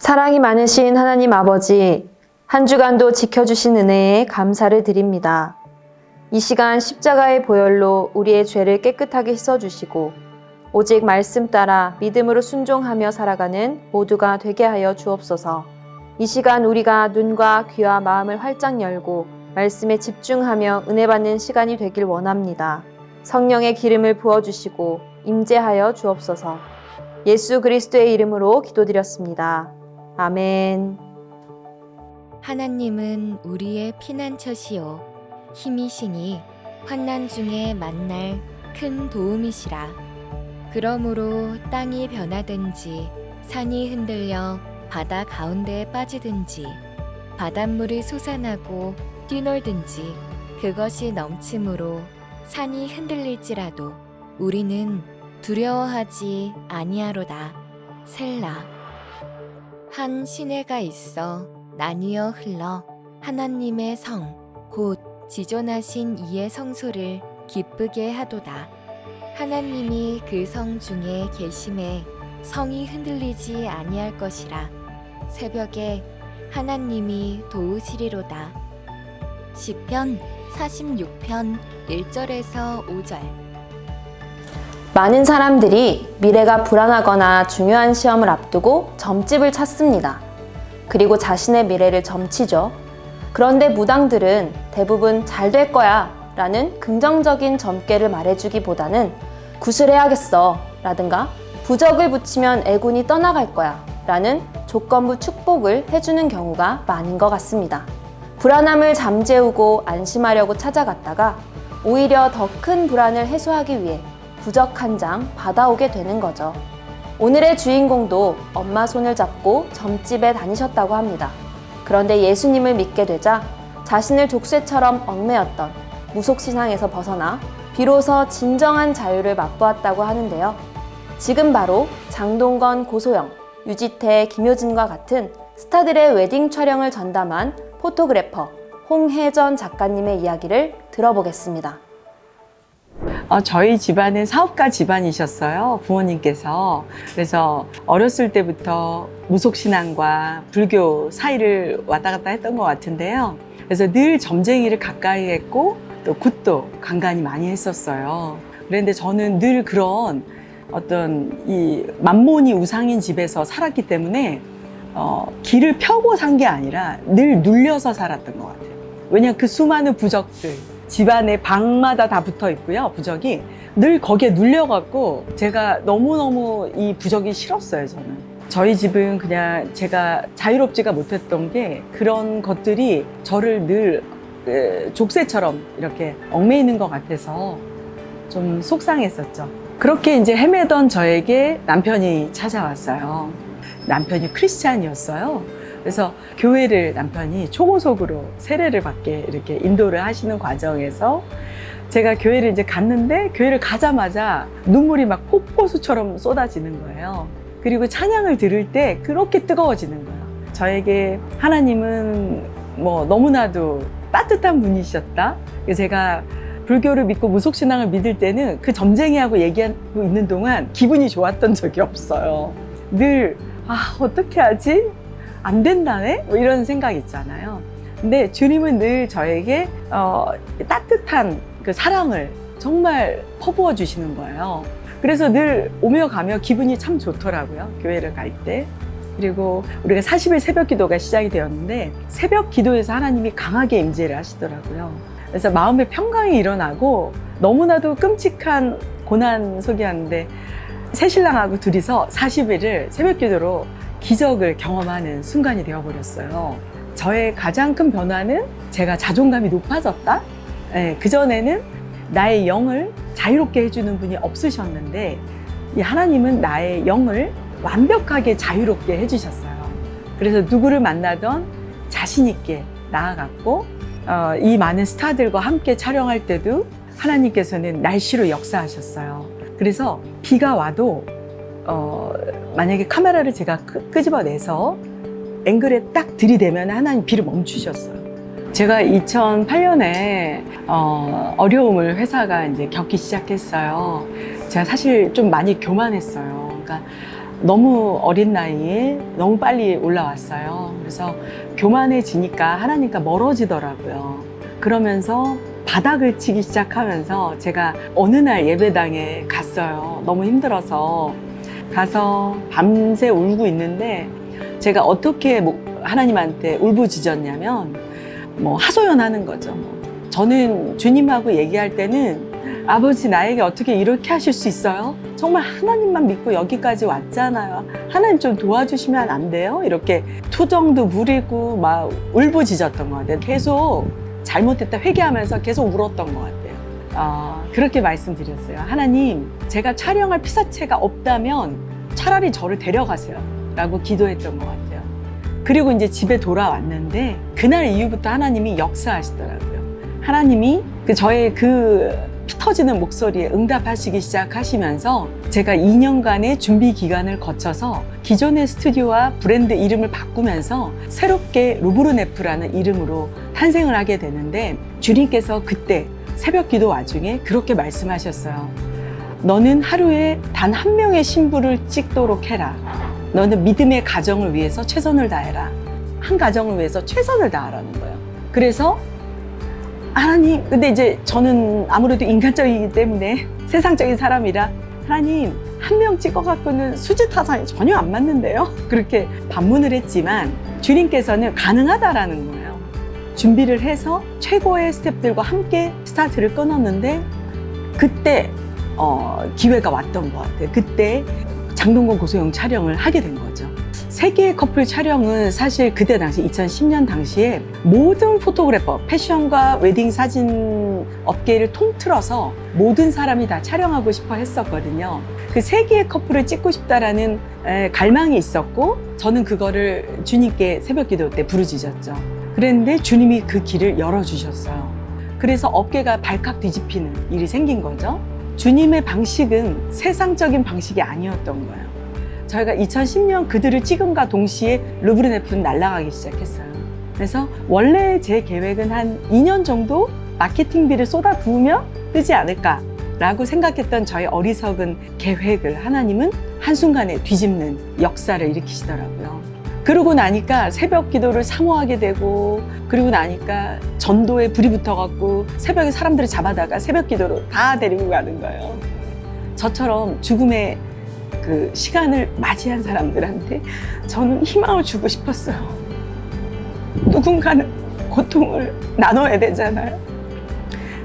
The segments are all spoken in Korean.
사랑이 많으신 하나님 아버지, 한 주간도 지켜주신 은혜에 감사를 드립니다. 이 시간 십자가의 보혈로 우리의 죄를 깨끗하게 씻어주시고 오직 말씀 따라 믿음으로 순종하며 살아가는 모두가 되게 하여 주옵소서. 이 시간 우리가 눈과 귀와 마음을 활짝 열고 말씀에 집중하며 은혜 받는 시간이 되길 원합니다. 성령의 기름을 부어주시고 임재하여 주옵소서. 예수 그리스도의 이름으로 기도드렸습니다. 아멘. 하나님은 우리의 피난처시요 힘이시니 환난 중에 만날 큰 도움이시라. 그러므로 땅이 변하든지 산이 흔들려 바다 가운데에 빠지든지 바닷물이 솟아나고 뛰놀든지 그것이 넘침으로 산이 흔들릴지라도 우리는 두려워하지 아니하로다. 셀라. 한 시내가 있어 나뉘어 흘러 하나님의 성 곧 지존하신 이의 성소를 기쁘게 하도다. 하나님이 그 성 중에 계심에 성이 흔들리지 아니할 것이라. 새벽에 하나님이 도우시리로다. 시편 46편 1절에서 5절. 많은 사람들이 미래가 불안하거나 중요한 시험을 앞두고 점집을 찾습니다. 그리고 자신의 미래를 점치죠. 그런데 무당들은 대부분 잘 될 거야 라는 긍정적인 점괘를 말해주기보다는 구슬해야겠어 라든가 부적을 붙이면 애군이 떠나갈 거야 라는 조건부 축복을 해주는 경우가 많은 것 같습니다. 불안함을 잠재우고 안심하려고 찾아갔다가 오히려 더 큰 불안을 해소하기 위해 부적 한 장 받아오게 되는 거죠. 오늘의 주인공도 엄마 손을 잡고 점집에 다니셨다고 합니다. 그런데 예수님을 믿게 되자 자신을 족쇄처럼 얽매였던 무속신앙에서 벗어나 비로소 진정한 자유를 맛보았다고 하는데요. 지금 바로 장동건, 고소영, 유지태, 김효진과 같은 스타들의 웨딩 촬영을 전담한 포토그래퍼 홍혜전 작가님의 이야기를 들어보겠습니다. 저희 집안은 사업가 집안이셨어요, 부모님께서. 그래서 어렸을 때부터 무속신앙과 불교 사이를 왔다 갔다 했던 것 같은데요. 그래서 늘 점쟁이를 가까이 했고 또 굿도 간간히 많이 했었어요. 그런데 저는 늘 그런 어떤 이 만몬이 우상인 집에서 살았기 때문에 길을 펴고 산 게 아니라 늘 눌려서 살았던 것 같아요. 왜냐하면 그 수많은 부적들, 집안에 방마다 다 붙어 있고요. 부적이 늘 거기에 눌려갖고 제가 너무너무 이 부적이 싫었어요. 저는 저희 집은 그냥 제가 자유롭지가 못했던 게 그런 것들이 저를 늘 족쇄처럼 이렇게 얽매이는 것 같아서 좀 속상했었죠. 그렇게 이제 헤매던 저에게 남편이 찾아왔어요. 남편이 크리스찬이었어요. 그래서 교회를 남편이 초고속으로 세례를 받게 이렇게 인도를 하시는 과정에서 제가 교회를 이제 갔는데 교회를 가자마자 눈물이 막 폭포수처럼 쏟아지는 거예요. 그리고 찬양을 들을 때 그렇게 뜨거워지는 거예요. 저에게 하나님은 뭐 너무나도 따뜻한 분이셨다. 제가 불교를 믿고 무속신앙을 믿을 때는 그 점쟁이하고 얘기하고 있는 동안 기분이 좋았던 적이 없어요. 늘 어떻게 하지? 안 된다네? 뭐 이런 생각 있잖아요. 근데 주님은 늘 저에게 따뜻한 그 사랑을 정말 퍼부어 주시는 거예요. 그래서 늘 오며 가며 기분이 참 좋더라고요. 교회를 갈 때. 그리고 우리가 40일 새벽 기도가 시작이 되었는데 새벽 기도에서 하나님이 강하게 임재를 하시더라고요. 그래서 마음의 평강이 일어나고 너무나도 끔찍한 고난 속이었는데 새신랑하고 둘이서 40일을 새벽 기도로 기적을 경험하는 순간이 되어버렸어요. 저의 가장 큰 변화는 제가 자존감이 높아졌다? 그전에는 나의 영을 자유롭게 해주는 분이 없으셨는데 이 하나님은 나의 영을 완벽하게 자유롭게 해주셨어요. 그래서 누구를 만나던 자신 있게 나아갔고 이 많은 스타들과 함께 촬영할 때도 하나님께서는 날씨로 역사하셨어요. 그래서 비가 와도 만약에 카메라를 제가 끄집어내서 앵글에 딱 들이대면 하나님 비를 멈추셨어요. 제가 2008년에 어려움을 회사가 이제 겪기 시작했어요. 제가 사실 좀 많이 교만했어요. 그러니까 너무 어린 나이에 너무 빨리 올라왔어요. 그래서 교만해지니까 하나님과 멀어지더라고요. 그러면서 바닥을 치기 시작하면서 제가 어느 날 예배당에 갔어요. 너무 힘들어서 가서 밤새 울고 있는데 제가 어떻게 하나님한테 울부짖었냐면 하소연하는 거죠. 저는 주님하고 얘기할 때는 아버지, 나에게 어떻게 이렇게 하실 수 있어요? 정말 하나님만 믿고 여기까지 왔잖아요. 하나님 좀 도와주시면 안 돼요? 이렇게 투정도 부리고 막 울부짖었던 것 같아요. 계속 잘못했다 회개하면서 계속 울었던 것 같아요. 그렇게 말씀드렸어요. 하나님, 제가 촬영할 피사체가 없다면 차라리 저를 데려가세요 라고 기도했던 것 같아요. 그리고 이제 집에 돌아왔는데 그날 이후부터 하나님이 역사하시더라고요. 하나님이 저의 피 터지는 목소리에 응답하시기 시작하시면서 제가 2년간의 준비 기간을 거쳐서 기존의 스튜디오와 브랜드 이름을 바꾸면서 새롭게 루브르네프라는 이름으로 탄생을 하게 되는데, 주님께서 그때 새벽 기도 와중에 그렇게 말씀하셨어요. 너는 하루에 단 한 명의 신부를 찍도록 해라. 너는 믿음의 가정을 위해서 최선을 다해라. 한 가정을 위해서 최선을 다하라는 거예요. 그래서 하나님, 근데 이제 저는 아무래도 인간적이기 때문에 세상적인 사람이라 하나님, 한 명 찍어갖고는 수지타산이 전혀 안 맞는데요? 그렇게 반문을 했지만 주님께서는 가능하다라는 거예요. 준비를 해서 최고의 스태프들과 함께 스타트를 끊었는데 그때 기회가 왔던 것 같아요. 그때 장동건 고소영 촬영을 하게 된 거죠. 세계의 커플 촬영은 사실 그때 당시 2010년 당시에 모든 포토그래퍼, 패션과 웨딩 사진 업계를 통틀어서 모든 사람이 다 촬영하고 싶어 했었거든요. 그 세계의 커플을 찍고 싶다라는 갈망이 있었고, 저는 그거를 주님께 새벽 기도 때 부르짖었죠. 그랬는데 주님이 그 길을 열어주셨어요. 그래서 업계가 발칵 뒤집히는 일이 생긴 거죠. 주님의 방식은 세상적인 방식이 아니었던 거예요. 저희가 2010년 그들을 찍음과 동시에 루브르네프는 날아가기 시작했어요. 그래서 원래 제 계획은 한 2년 정도 마케팅비를 쏟아부으면 뜨지 않을까라고 생각했던 저의 어리석은 계획을 하나님은 한순간에 뒤집는 역사를 일으키시더라고요. 그러고 나니까 새벽 기도를 사모하게 되고, 그리고 나니까 전도에 불이 붙어갖고 새벽에 사람들을 잡아다가 새벽 기도로 다 데리고 가는 거예요. 저처럼 죽음의 그 시간을 맞이한 사람들한테 저는 희망을 주고 싶었어요. 누군가는 고통을 나눠야 되잖아요.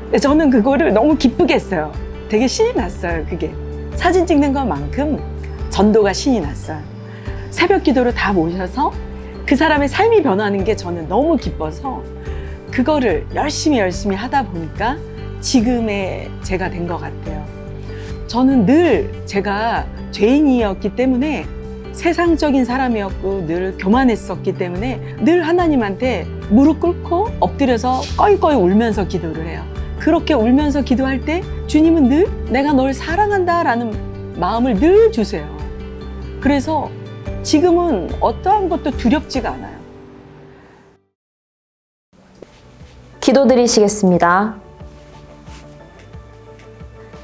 근데 저는 그거를 너무 기쁘게 했어요. 되게 신이 났어요. 그게 사진 찍는 것만큼 전도가 신이 났어요. 새벽 기도를 다 모셔서 그 사람의 삶이 변하는 게 저는 너무 기뻐서 그거를 열심히 하다 보니까 지금의 제가 된 것 같아요. 저는 늘 제가 죄인이었기 때문에, 세상적인 사람이었고 늘 교만했었기 때문에 늘 하나님한테 무릎 꿇고 엎드려서 꺼이꺼이 울면서 기도를 해요. 그렇게 울면서 기도할 때 주님은 늘 내가 널 사랑한다 라는 마음을 늘 주세요. 그래서 지금은 어떠한 것도 두렵지가 않아요. 기도드리시겠습니다.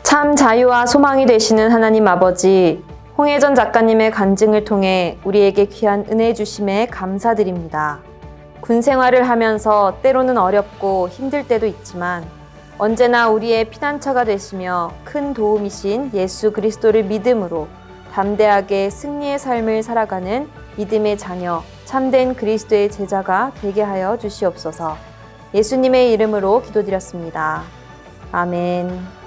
참 자유와 소망이 되시는 하나님 아버지, 홍혜전 작가님의 간증을 통해 우리에게 귀한 은혜 주심에 감사드립니다. 군 생활을 하면서 때로는 어렵고 힘들 때도 있지만 언제나 우리의 피난처가 되시며 큰 도움이신 예수 그리스도를 믿음으로 담대하게 승리의 삶을 살아가는 믿음의 자녀, 참된 그리스도의 제자가 되게 하여 주시옵소서. 예수님의 이름으로 기도드렸습니다. 아멘.